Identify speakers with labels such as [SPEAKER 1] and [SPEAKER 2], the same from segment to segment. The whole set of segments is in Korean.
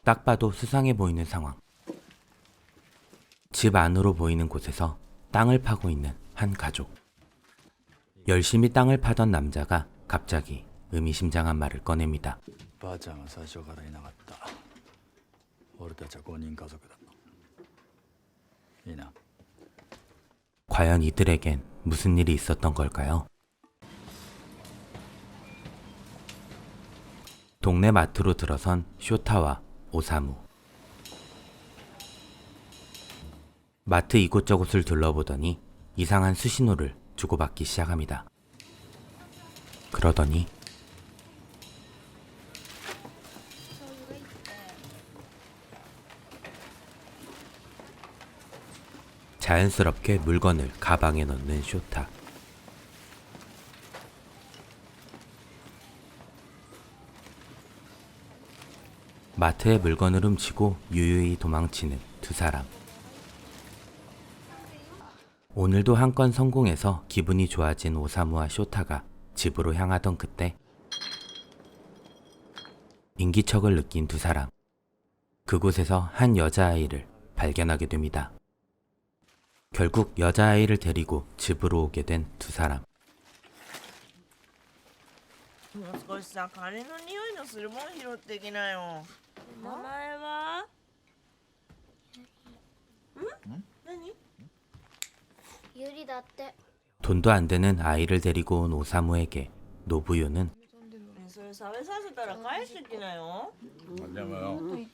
[SPEAKER 1] 딱 봐도 수상해 보이는 상황. 집 안으로 보이는 곳에서 땅을 파고 있는 한 가족. 열심히 땅을 파던 남자가 갑자기 의미심장한 말을 꺼냅니다.
[SPEAKER 2] ばあちゃんは最初からいなかった。俺たちは5人家族だ。いいな。
[SPEAKER 1] 과연 이들에겐 무슨 일이 있었던 걸까요? 동네 마트로 들어선 쇼타와 오사무. 마트 이곳저곳을 둘러보더니 이상한 수신호를 주고받기 시작합니다. 그러더니 자연스럽게 물건을 가방에 넣는 쇼타. 마트에 물건을 훔치고 유유히 도망치는 두 사람. 오늘도 한 건 성공해서 기분이 좋아진 오사무와 쇼타가 집으로 향하던 그때 인기척을 느낀 두 사람. 그곳에서 한 여자아이를 발견하게 됩니다. 결국 여자아이를 데리고 집으로 오게 된 두 사람.
[SPEAKER 3] もう少しさ、金の匂いのするもん拾ってきなよ。名前は？何？
[SPEAKER 4] ユリだって。
[SPEAKER 1] 돈도 안 되는 아이를 데리고 온 오사무에게 노부요는
[SPEAKER 3] それ食べさせたら返してきなよ。
[SPEAKER 2] でもよ、今日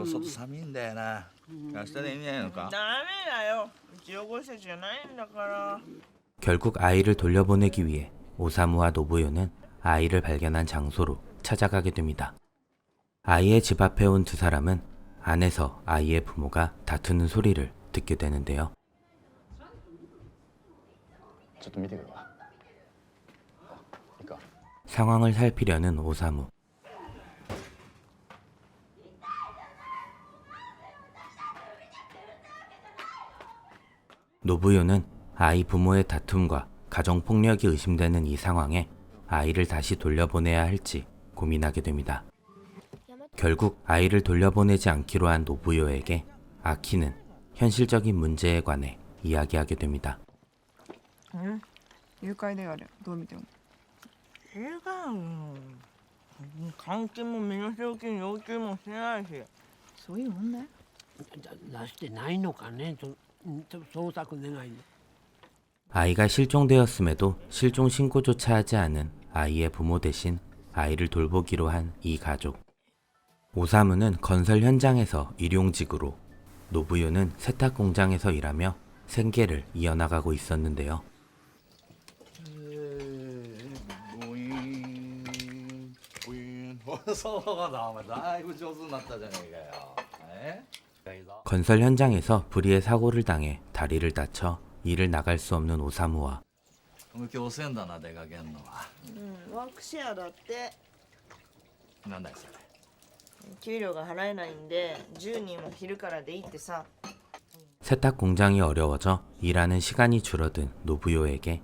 [SPEAKER 2] 外寒いんだよな。明日でいいんじゃないのか。
[SPEAKER 3] ダメだよ。うち汚してじゃないんだから。
[SPEAKER 1] 결국 아이를 돌려보내기 위해 오사무와 노부요는 아이를 발견한 장소로 찾아가게 됩니다. 아이의 집 앞에 온 두 사람은 안에서 아이의 부모가 다투는 소리를 듣게 되는데요.
[SPEAKER 2] ちょっと見てくるわ。いいか。
[SPEAKER 1] 상황을 살피려는 오사무. 노부요는 아이 부모의 다툼과 가정폭력이 의심되는 이 상황에 아이를 다시 돌려보내야 할지 고민하게 됩니다. 결국 아이를 돌려보내지 않기로 한 노부요에게 아키는 현실적인 문제에 관해 이야기하게 됩니다.
[SPEAKER 5] 誘拐であるどう見ても
[SPEAKER 3] 違うよ。監禁も身代金要求もしてないし。
[SPEAKER 5] そういう問題
[SPEAKER 6] 出してないのかね、捜索願いに。
[SPEAKER 1] 아이가 실종되었음에도 실종 신고조차 하지 않은 아이의 부모 대신 아이를 돌보기로 한 이 가족. 오사무는 건설 현장에서 일용직으로, 노부요는 세탁 공장에서 일하며 생계를 이어나가고 있었는데요.
[SPEAKER 2] ブイーンブイーン。そうだ、お前だいぶ上手になったじゃねえかよ。
[SPEAKER 1] 건설 현장에서 불의의 사고를 당해 다리를 다쳐 일을 나갈 수 없는 오사무와
[SPEAKER 2] 今日遅いんだな、出かけんのは。
[SPEAKER 3] ワークシェアだって。
[SPEAKER 2] なんだよそれ。
[SPEAKER 3] 給料が払えないんで10人は昼からでいいってさ。
[SPEAKER 1] 세탁 공장이 어려워져 일하는 시간이 줄어든 노부요에게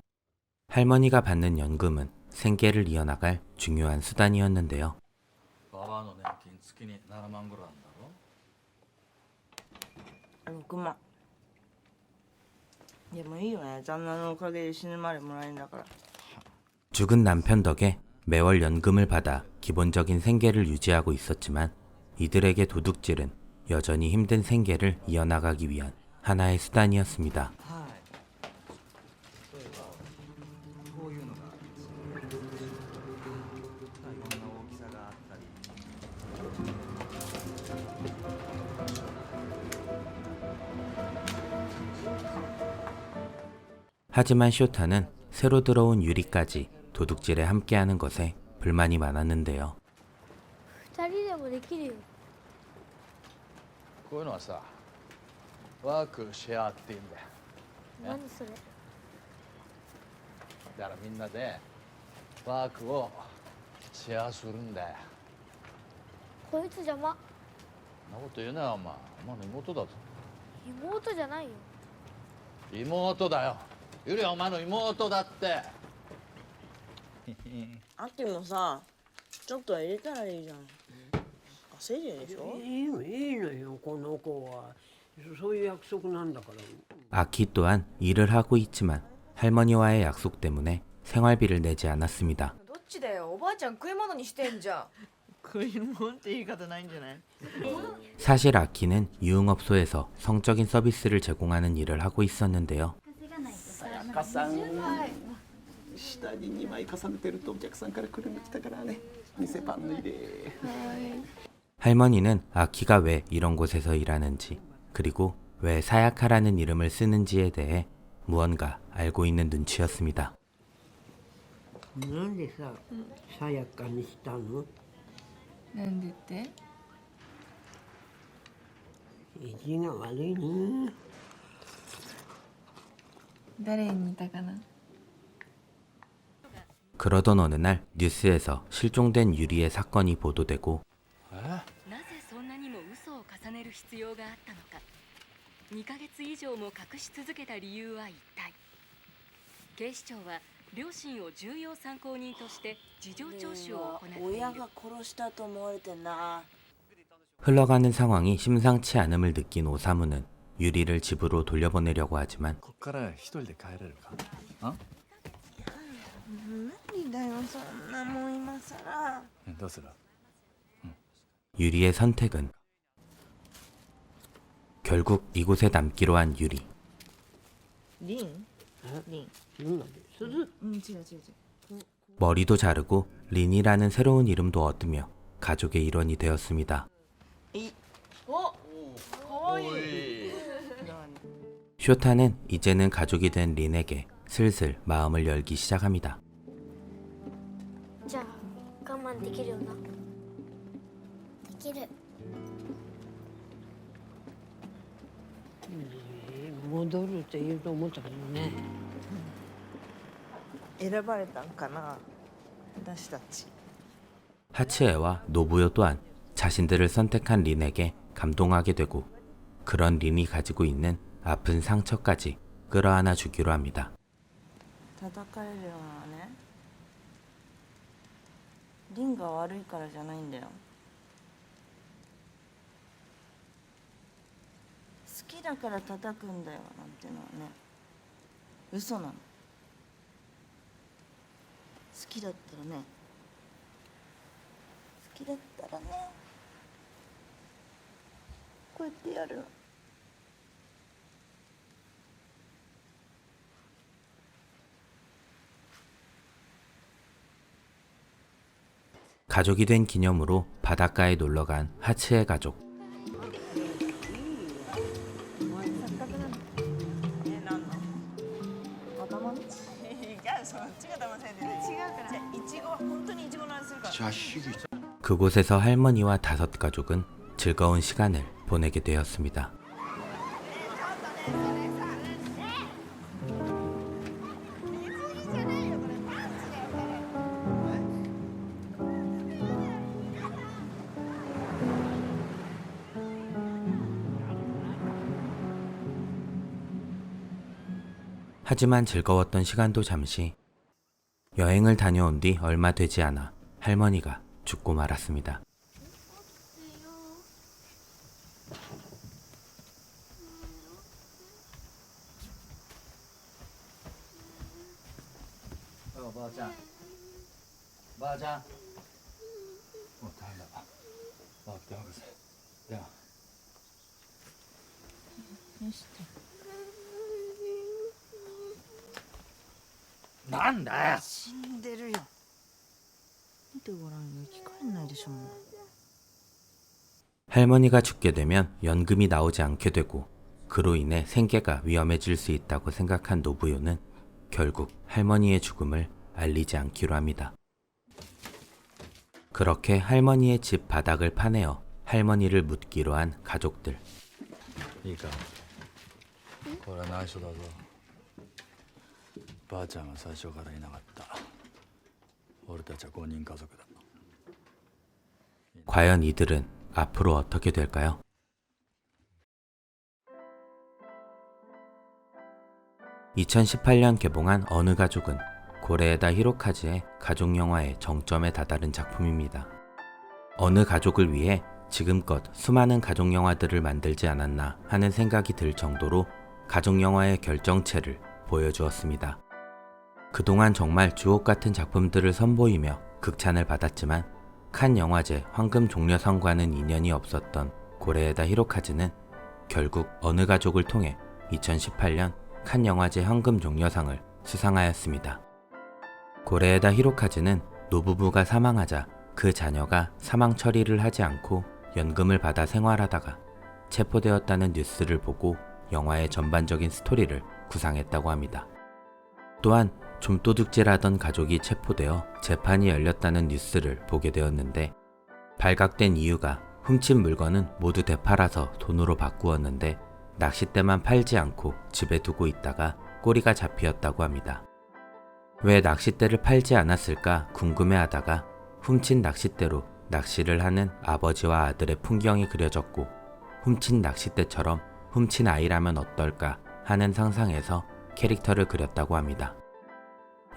[SPEAKER 1] 할머니가 받는 연금은 생계를 이어나갈 중요한 수단이었는데요.
[SPEAKER 2] ババアの年金月に7万ぐらいあんだろ。
[SPEAKER 3] 6万。でもいいよね。旦那のおかげで死ぬまでもらえるんだから。
[SPEAKER 1] 죽은 남편 덕에 매월 연금을 받아 기본적인 생계를 유지하고 있었지만 이들에게 도둑질은 여전히 힘든 생계를 이어나가기 위한 하나의 수단이었습니다.
[SPEAKER 2] 例えばこういうのがあるんですよ。いろんな大きさがあったり。
[SPEAKER 1] 하지만 쇼타는 새로 들어온 유리까지 도둑질에 함께하는 것에 불만이 많았는데요.
[SPEAKER 4] 二人でもできるよ。
[SPEAKER 2] こういうのはさ、ワークシェアって言うんだよ。
[SPEAKER 4] 何それ？
[SPEAKER 2] だからみんなでワークをシェアするんだよ。
[SPEAKER 4] こいつ邪魔。
[SPEAKER 2] そんなこと言うなよ、お前。お前の妹だぞ。
[SPEAKER 4] 妹じゃないよ。
[SPEAKER 2] 妹だよ。ゆりはお前の妹だって。
[SPEAKER 3] あってもさ、ちょっとは入れたらいいじゃん。稼いでるでしょ。
[SPEAKER 6] いいのよこの子は。そういう約束なんだから。
[SPEAKER 1] 아키 또한 일을 하고 있지만 할머니와의 약속 때문에 생활비를 내지 않았습니다.
[SPEAKER 7] どっちだよ、おばあちゃん食い物にしてんじゃん。
[SPEAKER 3] 食い物って言い方ないんじゃない？
[SPEAKER 1] 사실 아키는 유흥업소에서 성적인 서비스를 제공하는 일을 하고 있었는데요.
[SPEAKER 8] 加算下に2枚重ねてるとお客さんから来るの来たからね店パン脱いで
[SPEAKER 1] 할머니는 아키가 왜 이런 곳에서 일하는지 그리고 왜 사야카라는 이름을 쓰는지에 대해 무언가 알고 있는 눈치였습니다.
[SPEAKER 6] なんでさ、さやかにしたの？
[SPEAKER 5] なんでって
[SPEAKER 6] 意地が悪いね。
[SPEAKER 5] 誰に似たかな
[SPEAKER 1] 그러던 어느 날 뉴스에서 실종된 유리의 사건이 보도되고
[SPEAKER 9] なぜそんなにも嘘を重ねる必要があったのか。2ヶ月以上も隠し続けた理由は一体。警視庁は両親を重要参考人として事情聴取を行っている。
[SPEAKER 3] 親が殺したと思われてんな。
[SPEAKER 1] 흘러가는 상황이 심상치 않음을 느낀 오사무는 유리를 집으로 돌려보내려고 하지만
[SPEAKER 2] こっから一人で帰れるか？あ？
[SPEAKER 3] 無理だよ、そんなもん今さら。
[SPEAKER 2] どうする？
[SPEAKER 1] 유리의 선택은 결국 이곳에 남기로 한 유리.
[SPEAKER 3] リン？リン。
[SPEAKER 6] なんだね、鈴。
[SPEAKER 5] うん、違う違う違う
[SPEAKER 1] 머리도 자르고 린이라는 새로운 이름도 얻으며 가족의 일원이 되었습니다.
[SPEAKER 3] お、かわいい。
[SPEAKER 1] 쇼타는 이제는 가족이 된 린에게 슬슬 마음을 열기 시작합니다.
[SPEAKER 4] じゃあ我慢できるよな。できる。
[SPEAKER 6] 戻るって言うと思ったけどね。
[SPEAKER 3] 選ばれたんかな、私たち。
[SPEAKER 1] 하츠에와 노부요 또한 자신들을 선택한 린에게 감동하게 되고 그런 린이 가지고 있는 아픈 상처까지 끌어안아 주기로 합니다.
[SPEAKER 3] 叩かれるようなね、リンが悪いからじゃないんだよ。好きだから叩くんだよなんてのはね、嘘なの。好きだったらね、好きだったらね、こうやってやるの。
[SPEAKER 1] 가족이 된 기념으로 바닷가에 놀러간 하츠의 가족.
[SPEAKER 3] なんの？頭の？いや、そっちが騙されてる。違うから。じゃあ、いちご、本当にいちごの味するから。
[SPEAKER 1] 그곳에서 할머니와 다섯 가족은 즐거운 시간을 보내게 되었습니다. 하지만 즐거웠던 시간도 잠시. 여행을 다녀온 뒤 얼마 되지 않아 할머니가 죽고 말았습니다.
[SPEAKER 2] 바아짱, 바아짱. 다행이다.電話ください。電話。なんだよ。
[SPEAKER 3] 死んでるよ。見てごらんよ、生き返んないでしょもう。
[SPEAKER 1] 할머니가 죽게 되면 연금이 나오지 않게 되고 그로 인해 생계가 위험해질 수 있다고 생각한 노부요는 결국 할머니의 죽음을 알리지 않기로 합니다. 그렇게 할머니의 집 바닥을 파내어 할머니를 묻기로 한 가족들.
[SPEAKER 2] いいか、これは内緒だぞ。ばあちゃんは最初からいなかった。俺たちは5人家族だ。
[SPEAKER 1] 과연 이들은 앞으로 어떻게 될까요? (2018년) 개봉한 어느 가족은 고레에다 히로카즈의 가족영화의 정점에 다다른 작품입니다. 어느 가족을 위해 지금껏 수많은 가족 영화들을 만들지 않았나 하는 생각이 들 정도로 가족 영화의 결정체를 보여주었습니다. 그동안 정말 주옥 같은 작품들을 선보이며 극찬을 받았지만 칸 영화제 황금 종려상과는 인연이 없었던 고레에다 히로카즈는 결국 어느 가족을 통해 2018년 칸 영화제 황금 종려상을 수상하였습니다. 고레에다 히로카즈는 노부부가 사망하자 그 자녀가 사망 처리를 하지 않고 연금을 받아 생활하다가 체포되었다는 뉴스를 보고 영화의 전반적인 스토리를 구상했다고 합니다. 또한 좀도둑질하던 가족이 체포되어 재판이 열렸다는 뉴스를 보게 되었는데 발각된 이유가 훔친 물건은 모두 되팔아서 돈으로 바꾸었는데 낚싯대만 팔지 않고 집에 두고 있다가 꼬리가 잡히었다고 합니다. 왜 낚싯대를 팔지 않았을까 궁금해하다가 훔친 낚싯대로 낚시를 하는 아버지와 아들의 풍경이 그려졌고 훔친 낚싯대처럼 훔친 아이라면 어떨까 하는 상상에서 캐릭터를 그렸다고 합니다.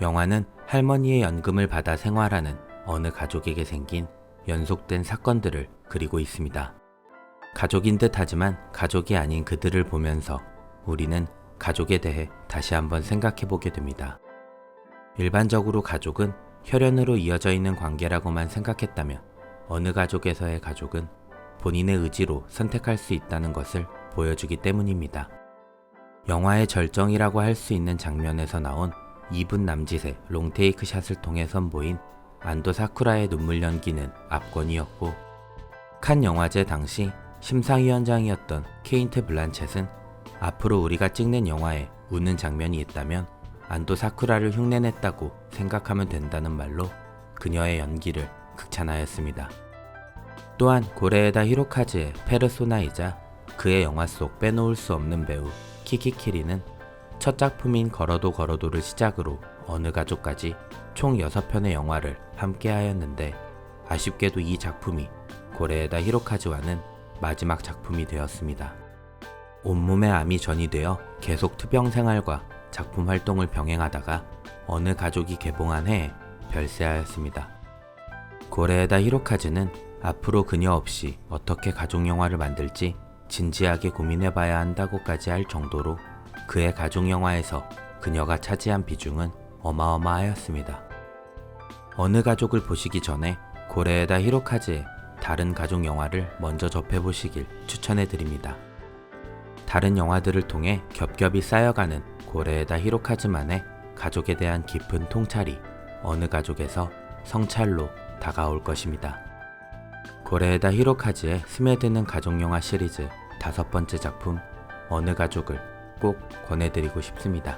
[SPEAKER 1] 영화는 할머니의 연금을 받아 생활하는 어느 가족에게 생긴 연속된 사건들을 그리고 있습니다. 가족인 듯 하지만 가족이 아닌 그들을 보면서 우리는 가족에 대해 다시 한번 생각해 보게 됩니다. 일반적으로 가족은 혈연으로 이어져 있는 관계라고만 생각했다면 어느 가족에서의 가족은 본인의 의지로 선택할 수 있다는 것을 보여주기 때문입니다. 영화의 절정이라고 할 수 있는 장면에서 나온 2분 남짓의 롱테이크 샷을 통해 선보인 안도 사쿠라의 눈물 연기는 압권이었고 칸 영화제 당시 심사위원장이었던 케인트 블란쳇은 앞으로 우리가 찍는 영화에 우는 장면이 있다면 안도 사쿠라를 흉내냈다고 생각하면 된다는 말로 그녀의 연기를 극찬하였습니다. 또한 고레에다 히로카즈의 페르소나이자 그의 영화 속 빼놓을 수 없는 배우 키키키리는 첫 작품인 걸어도 걸어도를 시작으로 어느 가족까지 총 6편의 영화를 함께 하였는데 아쉽게도 이 작품이 고레에다 히로카즈와는 마지막 작품이 되었습니다. 온몸에 암이 전이되어 계속 투병 생활과 작품 활동을 병행하다가 어느 가족이 개봉한 해에 별세하였습니다. 고레에다 히로카즈는 앞으로 그녀 없이 어떻게 가족 영화를 만들지 진지하게 고민해봐야 한다고까지 할 정도로 그의 가족 영화에서 그녀가 차지한 비중은 어마어마하였습니다. 어느 가족을 보시기 전에 고레에다 히로카즈의 다른 가족 영화를 먼저 접해보시길 추천해드립니다. 다른 영화들을 통해 겹겹이 쌓여가는 고레에다 히로카즈만의 가족에 대한 깊은 통찰이 어느 가족에서 성찰로 다가올 것입니다. 고레에다 히로카즈의 스며드는 가족영화 시리즈 5번째 작품 어느 가족을 꼭 권해드리고 싶습니다.